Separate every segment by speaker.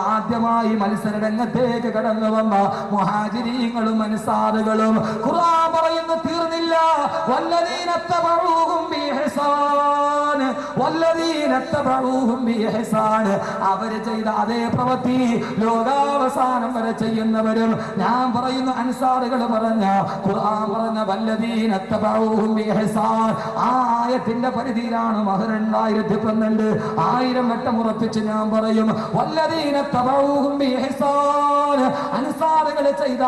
Speaker 1: ആദ്യമായി മത്സരരംഗത്തേക്ക് കടന്നു വന്ന മുഹാജിരീങ്ങളും അൻസാറുകളും ഖുർആൻ പറയുന്നു തീർന്നില്ല. വല്ലദീന തബഊഹും ബിഇഹ്സാൻ വല്ലദീന തബഊഹും ബിഇഹ്സാൻ അവർ ചെയ്ത അതേ പ്രവൃത്തി ലോകാവസാനം വരെ ചെയ്യുന്നവരും. ഞാൻ പറയുന്നു അൻസാറുകൾ പറഞ്ഞ ഖുർആൻ പറഞ്ഞ വല്ലദീന തബഊഹും ബിഇഹ്സാൻ ആ ആയത്തിന്റെ പരിധിയിലാണ് മഹർ 2012 1000 വട്ടം ഉറപ്പിച്ച് ഞാൻ പറയും അൻസാറുകൾ ചെയ്ത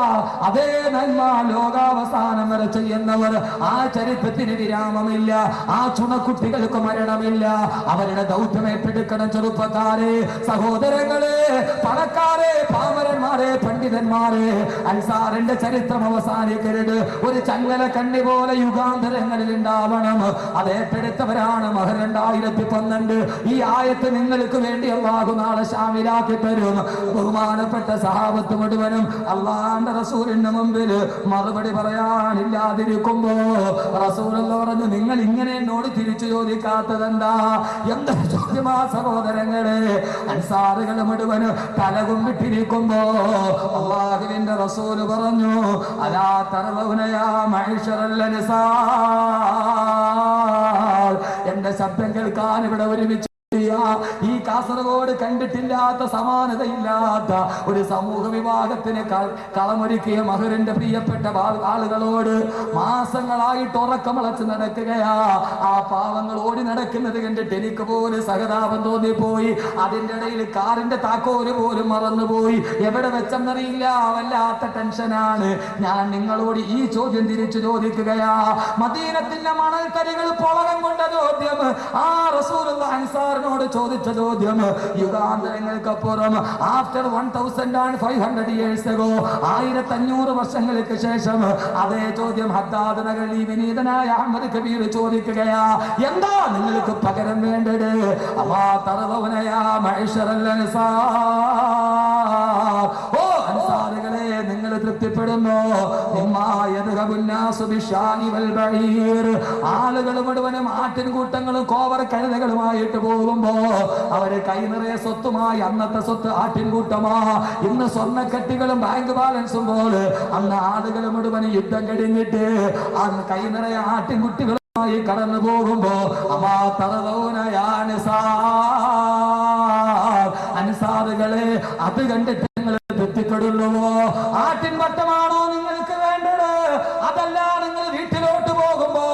Speaker 1: അതേ നന്മ ലോകാവസാനം വരെ ചെയ്യുന്നവർ. ആ ചരിത്രത്തിന് വിരാമമില്ല, ആ ചുണക്കുട്ടികൾക്ക് മരണമില്ല. അവരുടെ ദൗത്യം ഏറ്റെടുക്കണം. ചെറുപ്പക്കാരെ, സഹോദരങ്ങളെ, പണക്കാരെ, പാമരന്മാരെ, പണ്ഡിതന്മാരെ, അൻസാറിന്റെ ചരിത്രം അവസാനിക്കരുത്. ഒരു ചങ്ങല കണ്ണി പോലെ യുഗാന്തരങ്ങളിൽ ഉണ്ടാവണം. അത് ഏറ്റെടുത്തവരാണ് മഹർ 2012. ഈ ആയത്ത് നിങ്ങൾക്ക് വേണ്ടി അല്ലാഹു നാളെ ശാമിലാക്കി തരും. ബഹുമാനപ്പെട്ട സഹാബത്ത് മുഴുവനും അല്ലാഹുവിന്റെ റസൂലിന്റെ മുമ്പിൽ മറുപടി പറയാനില്ലാതിരിക്കുമ്പോ റസൂലുള്ളാഹി പറഞ്ഞു, നിങ്ങൾ ഇങ്ങനെ എന്നോട് തിരിച്ചു ചോദിക്കാത്തതെന്താ? എന്താ ചോദ്യമാ സഹോദരങ്ങളെ? അൻസാറുകൾ മുഴുവൻ തലകുമ്പിട്ടിരിക്കുമ്പോ അല്ലാഹുവിന്റെ റസൂല് പറഞ്ഞു, അലാ തറലൗന യാ മഅ്ശറൽ അൻസാർ. എന്റെ ശബ്ദം കേൾക്കാൻ ഇവിടെ ഒരുമിച്ച് ഈ കാസർഗോഡ് കണ്ടിട്ടില്ലാത്ത സമാനതയില്ലാത്ത ഒരു സമൂഹ വിഭാഗത്തിന് കളമൊരുക്കിയ മഹറിന്റെ പ്രിയപ്പെട്ട ആളുകളോട് മാസങ്ങളായിട്ട് ഉറക്കമളച്ച് നടക്കുകയാ. ആ പാവങ്ങൾ ഓടി നടക്കുന്നത് കണ്ടിട്ട് എനിക്ക് പോലും സഹതാപം തോന്നിപ്പോയി. അതിന്റെ ഇടയിൽ കാറിന്റെ താക്കോല് പോലും മറന്നുപോയി. എവിടെ വെച്ചെന്നറിയില്ല. വല്ലാത്ത ടെൻഷനാണ്. ഞാൻ നിങ്ങളോട് ഈ ചോദ്യം തിരിച്ചു ചോദിക്കുകയാ. മദീനത്തിന്റെ മണൽത്തരികൾ പുളകം കൊണ്ട ചോദ്യം ആ റസൂലുള്ളാഹി അൻസാർ ചോദിച്ച ചോദ്യം യുഗാന്തരങ്ങൾക്കപ്പുറം ആഫ്റ്റർ 1500 years ago 1500 വർഷങ്ങൾക്ക് ശേഷം അതേ ചോദ്യം ഹദ്ദാദ് നഗരി വിനീതനായ അഹ്മദ് കബീർ ചോദിക്കുകയാ. എന്താ നിങ്ങൾക്ക് പകരം വേണ്ടത്? അമാ തറവനയാ മഅ്ശറൽ അൻസാർ. ഓ അൻസാറുകളെ, നിങ്ങൾ തൃപ്തിപ്പെടുന്നോ? ആളുകൾ മുഴുവനും ആട്ടിൻകൂട്ടങ്ങളും കോവർ കഴുതകളുമായിട്ട് പോകുമ്പോ അവര് കൈ നിറയെ സ്വത്തുമായി, അന്നത്തെ സ്വത്ത് ആട്ടിൻകൂട്ടമാ. ഇന്ന് സ്വർണ്ണക്കട്ടികളും ബാങ്ക് ബാലൻസും പോലെ അന്ന് ആളുകൾ മുഴുവൻ യുദ്ധം കഴിഞ്ഞിട്ട് അന്ന് കൈ നിറയെ ആട്ടിൻകുട്ടികളുമായി കടന്നു പോകുമ്പോ അമാ തറലൗനയാണ് അൻസാറുകളെ, അത് കണ്ടിട്ട് നിങ്ങൾ തൃപ്തിപ്പെടുന്നുവോ? ആട്ടിൻ വട്ടമാണോ നിങ്ങൾക്ക് വേണ്ടത്? അതല്ല, നിങ്ങൾ വീട്ടിലോട്ട് പോകുമ്പോ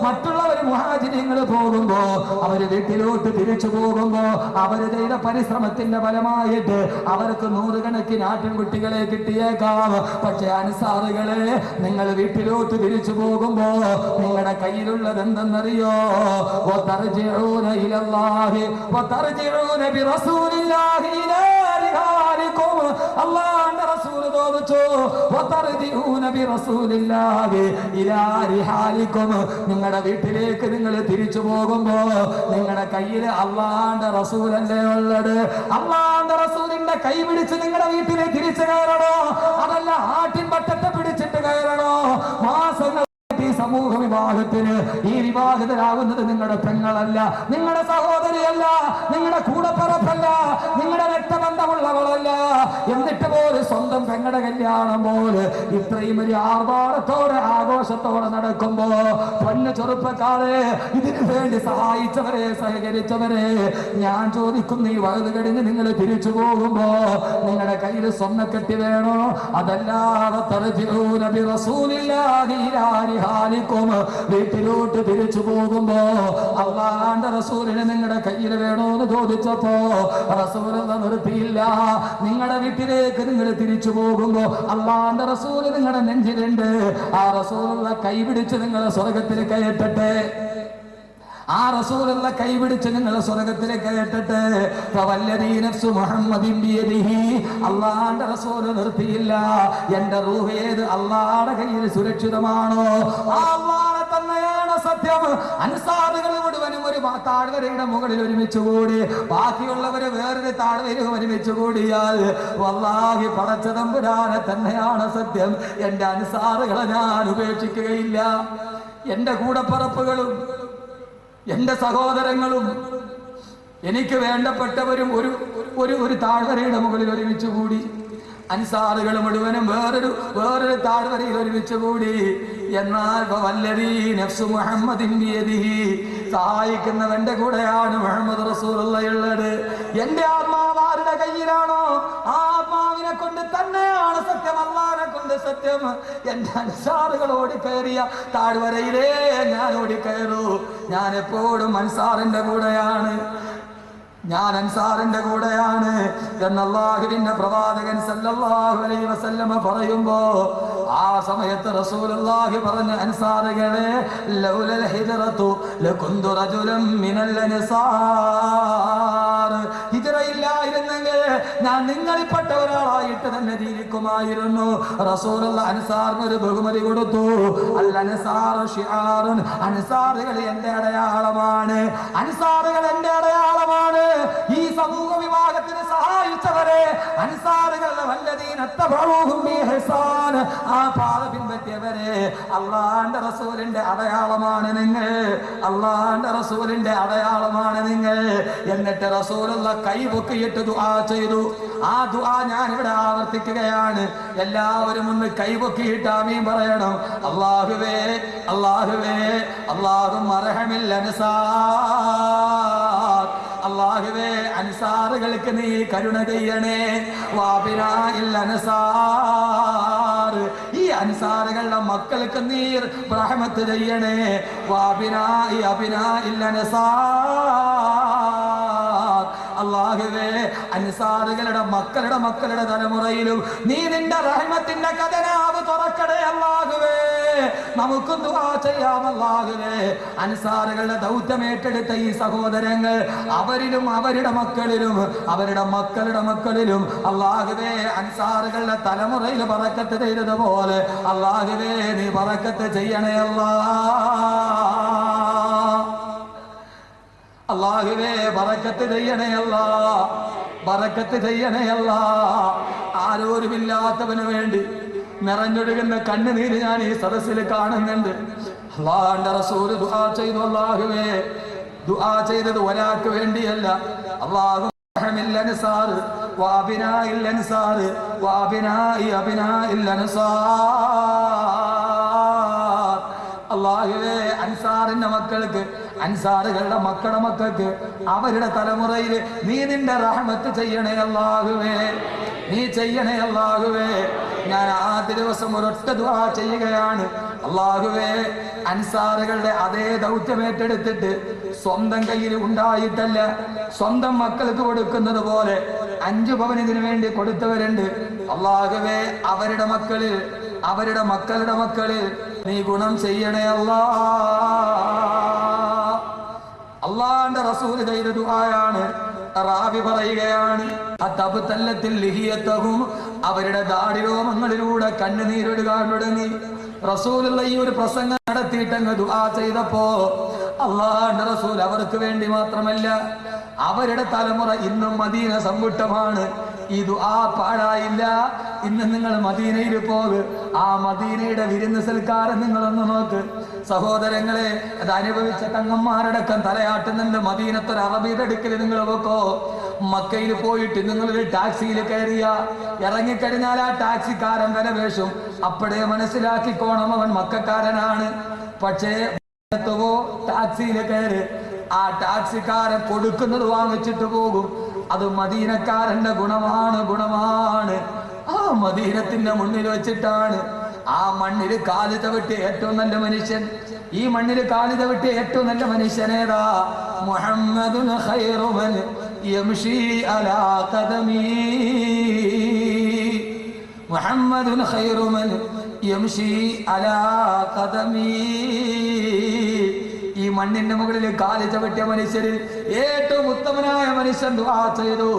Speaker 1: മറ്റുള്ളവർ മുഹാജിരിങ്ങൾ പോകുമ്പോ അവര് വീട്ടിലോട്ട് തിരിച്ചു പോകുമ്പോ അവര് ചെയ്ത പരിശ്രമത്തിന്റെ ഫലമായിട്ട് അവർക്ക് 100 കണക്കിന് ആട്ടിൻകുട്ടികളെ കിട്ടിയേക്കാം. പക്ഷെ അൻസാറുകളെ, നിങ്ങൾ വീട്ടിലോട്ട് തിരിച്ചു പോകുമ്പോ നിങ്ങളുടെ കയ്യിലുള്ളത് എന്തെന്നറിയോ? വതർജിഊന ഇലല്ലാഹി വതർജിഊന ബിറസൂലില്ലാഹി ഇലാ റിഹാലികും. അല്ലാഹുവിന്റെ റസൂൽ ചോദിച്ചു, വതർജിഊന ബിറസൂലില്ലാഹി ഇലാ റിഹാലികും. നിങ്ങളുടെ വീട്ടിലേക്ക് നിങ്ങൾ തിരിച്ചു പോകുമ്പോ നിങ്ങളുടെ കയ്യിൽ അല്ലാഹുവിന്റെ റസൂലല്ലേ ഉള്ളത്? അല്ലാഹുവിന്റെ റസൂലിന്റെ കൈ പിടിച്ച് നിങ്ങളുടെ വീട്ടിലെ തിരിച്ചു കയറണോ? അതല്ല ആട്ടിൻ പട്ടത്തെ പിടിച്ചിട്ട് കയറണോ? മാസങ്ങൾ ഈ സമൂഹ വിവാഹത്തിന് ഈ വിവാഹിതരാകുന്നത് നിങ്ങളുടെ പെങ്ങളല്ല, നിങ്ങളുടെ സഹോദരിയല്ല, നിങ്ങളുടെ കൂടപ്പറപ്പല്ല, നിങ്ങളുടെ രക്തബന്ധമുള്ളവളല്ല. എന്നിട്ട് പോലും സ്വന്തം പെങ്ങളുടെ കല്യാണം പോലെ ഇത്രയും ഒരു ആർഭാടത്തോടെ ആഘോഷത്തോടെ നടക്കുമ്പോ പൊന്നു ചെറുപ്പക്കാരെ, ഇതിനു വേണ്ടി സഹായിച്ചവരെ, സഹകരിച്ചവരെ, ഞാൻ ചോദിക്കുന്നു, ഈ വഴുത് കഴിഞ്ഞ് നിങ്ങൾ തിരിച്ചു പോകുമ്പോ നിങ്ങളുടെ കയ്യിൽ സ്വർണ്ണക്കെട്ടി വേണോ? അതല്ലാതെ വീട്ടിലോട്ട് തിരിച്ചു പോകുമ്പോ അല്ലാഹുവിന്റെ റസൂലിനെ നിങ്ങളുടെ കയ്യിൽ വേണോന്ന് ചോദിച്ചപ്പോ റസൂലുള്ള നിർത്തിയില്ല. നിങ്ങളുടെ വീട്ടിലേക്ക് നിങ്ങൾ തിരിച്ചു പോകുമ്പോ അല്ലാഹുവിന്റെ റസൂല് നിങ്ങളുടെ നെഞ്ചിലുണ്ട്. ആ റസൂലുള്ള കൈ പിടിച്ച് നിങ്ങളെ സ്വർഗത്തിൽ കയറ്റട്ടെ. ആ റസൂലുള്ള കൈ പിടിച്ച് നിങ്ങളെ സ്വർഗത്തിലേക്ക് കയറ്റട്ടെ. അല്ലാഹുവിന്റെ റസൂൽ നിർത്തിയില്ല. എന്റെ റൂഹ് ഏത് അല്ലാഹുവിന്റെ കയ്യിൽ സുരക്ഷിതമാണോ ആ അല്ലാഹുവിനെ തന്നെയാണ് സത്യം. അൻസാറുകൾ മുഴുവനും ഒരു താഴ്വരയുടെ മുകളിൽ ഒരുമിച്ച് കൂടി, ബാക്കിയുള്ളവര് വേറൊരു താഴ്വര ഒരുമിച്ച് കൂടിയാൽ വല്ലാഹി പടച്ച തമ്പുരാനെ തന്നെയാണ് സത്യം. എന്റെ അൻസാറുകളെ ഞാൻ ഉപേക്ഷിക്കുകയില്ല. എന്റെ കൂടപ്പറപ്പുകളും എന്റെ സഹോദരങ്ങളും എനിക്ക് വേണ്ടപ്പെട്ടവരും ഒരു താഴ്വരയുടെ മുകളിൽ ഒരുമിച്ച് കൂടി. അൻസാറുകൾ മുഴുവനും വേറൊരു താഴ്വരയിൽ ഒരുമിച്ച് കൂടി. എന്നാൽ വല്ലദീ നഫ്സു മുഹമ്മദിൻ ബിയദിഹി, സഹായിക്കുന്നവന്റെ കൂടെയാണ് മുഹമ്മദ് റസൂലുള്ളാഹി ഉള്ളത്. എന്റെ ആത്മാവ് ആരുടെ കയ്യിലാണോ ആ ആത്മാവിനെ കൊണ്ട് തന്നെയാണ് സത്യം, അല്ലാഹുവിനെ കൊണ്ട് സത്യം. എന്റെ അൻസാറുകൾ ഓടിക്കയറിയ താഴ്വരയിലേ ഞാൻ ഓടിക്കയറൂ. ഞാൻ എപ്പോഴും അൻസാറിന്റെ കൂടെയാണ്, ഞാൻ അൻസാറിന്റെ കൂടെയാണ് എന്ന് അല്ലാഹുവിന്റെ പ്രവാചകൻ സല്ലല്ലാഹു അലൈഹി വസല്ലമ പറയുമ്പോ ആ സമയത്ത് റസൂലുള്ളാഹി പറഞ്ഞു, അൻസാറുകളെ ലൗലൽ ഹിജ്റതു ലകുന്തു റജുലൻ മിനൽ അൻസാർ, ഹിജ്റയില്ലായിരുന്നെങ്കിൽ ഞാൻ നിങ്ങളിൽപ്പെട്ട ഒരാളായിട്ട് തന്നെ ജീവിക്കുമായിരുന്നു. റസൂലുള്ളാഹി അൻസാറിന് ഒരു ബഹുമതി കൊടുത്തു. അൽ അൻസാറു ശിആറുൻ, അൻസാറുകൾ എന്റെ അടയാളമാണ്, അൻസാറുകൾ എന്റെ അടയാളമാണ്. ഈ സമൂഹ വിഭാഗത്തിന് സഹായിച്ചവരെ അൻസാറുകളുടെ വല്ലദീന തബഊഹും ബിഇഹ്സാൻ, ആ പാത പിൻപറ്റിയവരെ അല്ലാഹുവിന്റെ റസൂലിന്റെ അടയാളമാണ് നിങ്ങൾ, അല്ലാഹുവിന്റെ റസൂലിന്റെ അടയാളമാണ് നിങ്ങൾ. എന്നിട്ട് റസൂലുള്ള കൈപൊക്കിയിട്ട് ദുആ ചെയ്തു. ആ ദുആ ഞാൻ ഇവിടെ ആവർത്തിക്കുകയാണ്. എല്ലാവരും ഒന്ന് കൈപൊക്കിയിട്ട് ആമീൻ പറയണം. അല്ലാഹുവേ അല്ലാഹുവേ അല്ലാഹുമ്മ അർഹമിൽ അൻസാർ, അല്ലാഹുവേ അൻസാറുകൾക്ക് നീ കരുണ ചെയ്യണേ. വാബിനാഇൽ അൻസാർ, ഈ അൻസാറുകളുടെ മക്കൾക്ക് നീ റഹ്മത്ത് ചെയ്യണേ. വാബിനാഇ അബിനാഇൽ അൻസാർ, അല്ലാഹുവേ അൻസാറുകളുടെ മക്കളുടെ തലമുറയിലും നീ നിന്റെ റഹ്മത്തിന്റെ ഖജനാവ് തുറക്കണേ. അല്ലാഹുവേ നമുക്ക് ദുആ ചെയ്യാം. അല്ലാഹുവേ അൻസാറുകളുടെ ദൗത്യം ഏറ്റെടുത്ത ഈ സഹോദരങ്ങൾ അവരിലും അവരുടെ മക്കളിലും അല്ലാഹുവേ അൻസാറുകളുടെ തലമുറയിൽ ബറക്കത്ത് ചെയ്തതുപോലെ അല്ലാഹുവേ നീ ബറക്കത്ത് ചെയ്യണേ. അല്ലാഹുവേ ബറക്കത്ത് ചെയ്യണേ അല്ലാഹ്, ബറക്കത്ത് ചെയ്യണേ അല്ലാഹ്. ആരോരുമില്ലാത്തവന് വേണ്ടി നിറഞ്ഞൊഴുകുന്ന കണ്ണുനീര് ഞാൻ ഈ സദസ്സിൽ കാണുന്നുണ്ട്. അല്ലാഹുവിന്റെ റസൂൽ ദുആ ചെയ്തു. അല്ലാഹുവേ ദുആ ചെയ്തത് ഒരാൾക്ക് വേണ്ടിയല്ല. അല്ലാഹു റഹ്മിൽ അൻസാർ വഅബിനാഇൽ അൻസാർ വഅബിനാഇ അബിനാഇൽ അൻസാർ, അല്ലാഹുവേ അൻസാറിന്റെ മക്കൾക്ക്, അൻസാറുകളുടെ മക്കൾക്ക് അവരുടെ തലമുറയിൽ നീ നിന്റെ റഹ്മത്ത് ചെയ്യണേ. അല്ലാഹുവേ നീ ചെയ്യണേ. അല്ലാഹുവേ ഞാൻ ആ ദിവസം ഒരൊറ്റ ദുആ ചെയ്യുകയാണ്. അല്ലാഹുവേ അൻസാറുകളുടെ അതേ ദൗത്യം ഏറ്റെടുത്തിട്ട് സ്വന്തം കയ്യിൽ ഉണ്ടായിട്ടല്ല, സ്വന്തം മക്കൾക്ക് കൊടുക്കുന്നത് പോലെ 5 പവൻ ഇതിനു വേണ്ടി കൊടുത്തവരുണ്ട്. അല്ലാഹുവേ അവരുടെ മക്കളുടെ മക്കളിൽ നീ ഗുണം ചെയ്യണേ അല്ലാഹ്. അല്ലാഹുവിന്റെ റസൂൽ ചെയ്ത ദുആയാണ്. റാവി പറയുകയാണ്, അവരുടെ ദാടിരോമങ്ങളിലൂടെ കണ്ണുനീരൊഴുകാൻ തുടങ്ങി. റസൂലുള്ള ഈ ഒരു പ്രസംഗം നടത്തിയിട്ടങ്ങ് ദുആ ചെയ്തപ്പോ അല്ലാഹുവിന്റെ റസൂൽ അവർക്ക് വേണ്ടി മാത്രമല്ല, അവരുടെ തലമുറ ഇന്നും മദീന സമ്പുഷ്ടമാണ്. ഈ ദുആ പാഴായില്ല. ഇന്ന് നിങ്ങൾ മദീനയിൽ പോക്, ആ മദീനയുടെ വിരുന്ന് സൽക്കാരം നിങ്ങളൊന്ന് നോക്ക്. സഹോദരങ്ങളെ, അത് അനുഭവിച്ച തങ്ങന്മാരടക്കം തലയാട്ടുന്നുണ്ട്. മദീനത്തൊരു അറബിയുടെ അടുക്കൽ നിങ്ങൾ പോക്കോ. മക്കയിൽ പോയിട്ട് നിങ്ങളൊരു ടാക്സിയിൽ കയറിയ ഇറങ്ങിക്കഴിഞ്ഞാൽ ആ ടാക്സിക്കാരൻ വില വേഷും. അപ്പോഴേ മനസ്സിലാക്കിക്കോണം അവൻ മക്കാരനാണ്. പക്ഷേ ടാക്സിയിൽ കയറി ആ ടാക്സിക്കാരൻ കൊടുക്കുന്നത് വാങ്ങിച്ചിട്ട് പോകും. അത് മദീനക്കാരന്റെ ഗുണമാണ്. ആ മദീനത്തിന്റെ മുന്നിൽ വെച്ചിട്ടാണ് ആ മണ്ണിൽ കാല് ചവിട്ടിയ ഏറ്റവും നല്ല മനുഷ്യൻ, ഈ മണ്ണിൽ കാല് ചവിട്ടിയ ഏറ്റവും നല്ല മനുഷ്യനേതാ? മുഹമ്മദുൻ ഖൈറു മൻ യംശി അലാ ഖദമി, മുഹമ്മദുൻ ഖൈറു മൻ യംശി അലാ ഖദമി. ഈ മണ്ണിന്റെ മുകളിൽ കാല് ചവിട്ടിയ മനുഷ്യരിൽ ഏറ്റവും ഉത്തമനായ മനുഷ്യൻ ദുആ ചെയ്തു.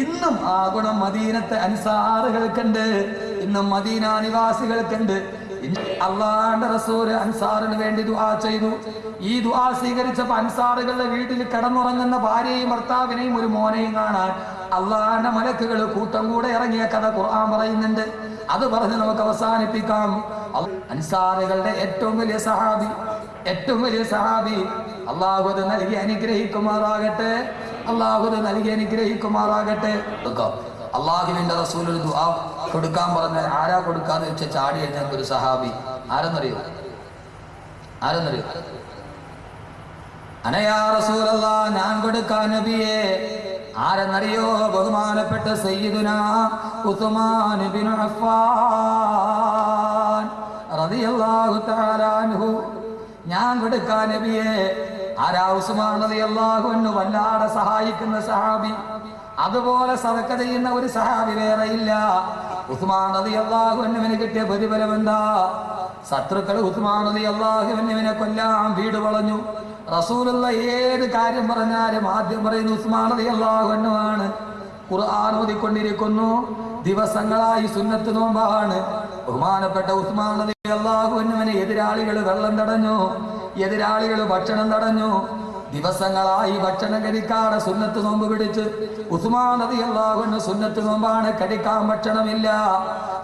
Speaker 1: ഇന്നും ആ ഗുണം മദീനത്തെ അൻസാറുകൾക്കുണ്ട്, ഇന്നും മദീന നിവാസികൾക്കുണ്ട്. അല്ലാഹുവിന്റെ റസൂൽ അൻസാറിന് വേണ്ടി ദുആ ചെയ്തു. ഈ ദുആ സ്വീകരിച്ചപ്പോൾ അൻസാറുകളുടെ വീട്ടിൽ കിടന്നുറങ്ങുന്ന ഭാര്യയും ഭർത്താവിനെയും ഒരു മോനെയും കാണാൻ അല്ലാഹുവിന്റെ മലക്കുകൾ കൂട്ടം കൂടെ ഇറങ്ങിയ കഥ ഖുർആൻ പറയുന്നുണ്ട്. അത് പറഞ്ഞ് നമുക്ക് അവസാനിപ്പിക്കാം. അൻസാറുകളുടെ ഏറ്റവും വലിയ സഹാബി അല്ലാഹു അത് നൽകി അനുഗ്രഹിക്കുമാറാകട്ടെ. അള്ളാഹു നൽകി അനുഗ്രഹിക്കുമാറാകട്ടെ. അള്ളാഹുവിന്റെ റസൂൽ ഒരു ദുആ കൊടുക്കാൻ പറഞ്ഞാൽ ആരാ കൊടുക്കാന്ന് വെച്ചാൽ ചാടി കഴിഞ്ഞാൽ ഒരു സഹാബി. ആരെന്നറിയോ? അനയാ റസൂലല്ലാഹ്, ഞാൻ കൊടുക്കാൻ നബിയേ. ആരെന്നറിയോ? ബഹുമാനപ്പെട്ട സയ്യിദുനാ ഉസ്മാൻ ഇബ്നു അഫ്ഫാൻ റളിയല്ലാഹു തആല അൻഹു. ഞാൻ കൊടുക്കാൻ നബിയേ. ആരാ? ഉസ്മാൻ റളിയല്ലാഹു അൻഹു വല്ലാതെ സഹായിക്കുന്ന സഹാബി. അതുപോലെ സദഖ ചെയ്യുന്ന ഒരു സഹാബി വേറെയില്ല. ഉസ്മാൻ റളിയല്ലാഹു അൻഹുവിന് കിട്ടിയ പ്രതിഫലം എന്താ? ശത്രുക്കൾ ഉസ്മാൻ റളിയല്ലാഹു അൻഹുവിനെ കൊല്ലാൻ വീട് വളഞ്ഞു. റസൂലുള്ള ഏത് കാര്യം പറഞ്ഞാലും ആദ്യം പറയുന്ന ഉസ്മാൻ റളിയല്ലാഹു അൻഹു ആണ്. ഖുർആൻ ഓതിക്കൊണ്ടിരിക്കുന്നു, ദിവസങ്ങളായി സുന്നത്ത് നോമ്പാണ്. ബഹുമാനപ്പെട്ട ഉസ്മാൻ റളിയല്ലാഹു അൻഹുവിനെ എതിരാളികൾ വെള്ളം തടഞ്ഞു, എതിരാളികൾ ഭക്ഷണം തടഞ്ഞു. ദിവസങ്ങളായി ഭക്ഷണം കഴിക്കാതെ സുന്നത്ത് നോമ്പ് പിടിച്ച് ഉസ്മാൻ റളിയല്ലാഹു അൻഹു സുന്നത്ത് നോമ്പാണ്, കഴിക്കാൻ ഭക്ഷണമില്ല.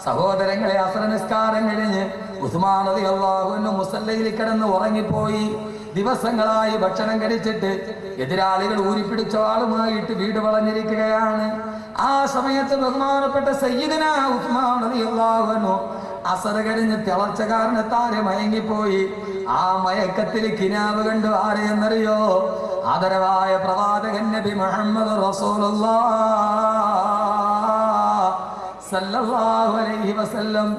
Speaker 1: സഹോദരങ്ങളെ, അസ്ർ നിസ്കാരം കഴിഞ്ഞ് ഉസ്മാൻ റളിയല്ലാഹു അൻഹു മുസല്ലയിൽ കിടന്ന് ഉറങ്ങിപ്പോയി. ദിവസങ്ങളായി ഭക്ഷണം കഴിച്ചിട്ട് എതിരാളികൾ ഊരിപ്പിടിച്ച ആളുമായിട്ട് വീട് വളഞ്ഞിരിക്കുകയാണ്. ആ സമയത്ത് ബഹുമാനപ്പെട്ട സയ്യിദുനാ ഉസ്മാൻ റളിയല്ലാഹു അൻഹു അസർ കഴിഞ്ഞ് തിളച്ച കാരണത്താരെ മയങ്ങിപ്പോയി. ആ മയക്കത്തിൽ കിനാവ് കണ്ടു. ആരെയെന്നറിയോ? ആദരവായ പ്രവാചകൻ നബി മുഹമ്മദ് റസൂലുള്ളാഹ് സല്ലല്ലാഹു അലൈഹി വസല്ലം.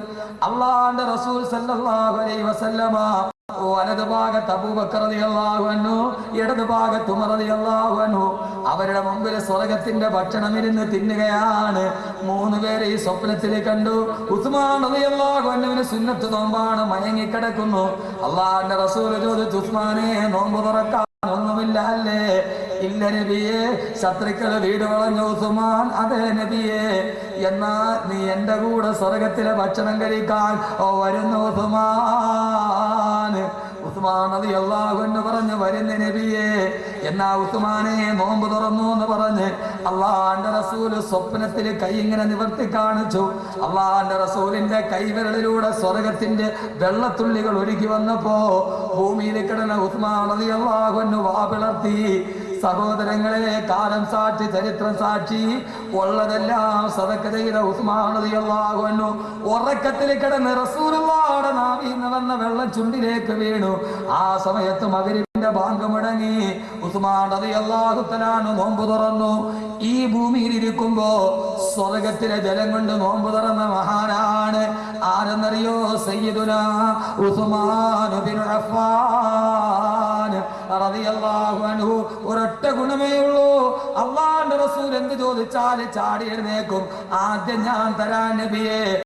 Speaker 1: അല്ലാഹുവിന്റെ റസൂൽ സല്ലല്ലാഹു അലൈഹി വസല്ലമ വലതു ഭാഗത്ത് അബൂബക്കർ റളിയല്ലാഹു അൻഹു, ഇടതു ഭാഗത്ത് ഉമർ റളിയല്ലാഹു അൻഹു. അവരുടെ മുമ്പിൽ സ്വർഗത്തിന്റെ ഭക്ഷണം ഇരുന്ന് തിന്നുകയാണ്. മൂന്ന് പേരെ ഈ സ്വപ്നത്തിൽ കണ്ടു. ഉസ്മാൻ റളിയല്ലാഹു അൻഹുവിന് സുന്നത്ത് നോമ്പാണ്, മയങ്ങിക്കിടക്കുന്നു. അല്ലാഹുവിന്റെ റസൂൽ ചോദിച്ചു, ഉസ്മാനെ, നോമ്പ് തുറക്കാൻ ഒന്നുമില്ല അല്ലേ? ഇല്ല നബിയെ. ശത്രുക്കൾ വീട് വളഞ്ഞു. ഉസ്മാൻ, അതെ നബിയെ. എന്നാ നീ എന്റെ കൂടെ സ്വർഗത്തിലെ ഭക്ഷണം കഴിക്കാൻ വരുന്നു ഉസ്മാൻ. ഉസ്മാൻ റളിയല്ലാഹു അൻഹു പറഞ്ഞു, വരുന്ന നബിയെ. എന്നാ ഉസ്മാനെ, നോമ്പ് തുറന്നു എന്ന് പറഞ്ഞ് അള്ളാഹുവിന്റെ റസൂൽ സ്വപ്നത്തിൽ കൈ ഇങ്ങനെ നിവർത്തി കാണിച്ചു. അള്ളാഹുവിന്റെ റസൂലിന്റെ കൈവിരലിലൂടെ സ്വർഗത്തിന്റെ വെള്ളത്തുള്ളികൾ ഒഴുകി വന്നപ്പോ ഭൂമിയിൽ കിടന്ന ഉസ്മാൻ റളിയല്ലാഹു അൻഹു വാ പിളർത്തി. സഹോദരങ്ങളെ, കാലം സാക്ഷി, ചരിത്രം സാക്ഷി, ഉള്ളതെല്ലാം സദഖ ചെയ്ത ഉസ്മാൻ റളിയല്ലാഹു അൻഹു ഉറക്കത്തിൽ കിടന്ന് റസൂലുള്ളാഹിയുടെ നാവിൽ നിന്ന് വന്ന വെള്ളം ചുണ്ടിലേക്ക് വീണു. ആ സമയത്ത് മഗ്‌രിബിന്റെ ബാങ്ക് മുടങ്ങി. ഉസ്മാൻ റളിയല്ലാഹു തആല നോമ്പ് തുറന്നു. ഈ ഭൂമിയിൽ ഇരിക്കുമ്പോ സ്വർഗത്തിലെ ജലം കൊണ്ട് നോമ്പ് തുറന്ന മഹാനാണ്. ആരെന്നറിയോ? സയ്യിദുനാ ഉസ്മാൻ ഇബ്നു അഫ്ഫാൻ റളിയല്ലാഹു അൻഹു. ഒരൊറ്റ ഗുണമേ ഉള്ളൂ. അല്ലാഹുവിന്റെ റസൂൽ എന്ത് ചോദിച്ചാൽ ചാടി എഴുന്നേക്കും. ആദ്യം ഞാൻ തരാൻ നബിയെ.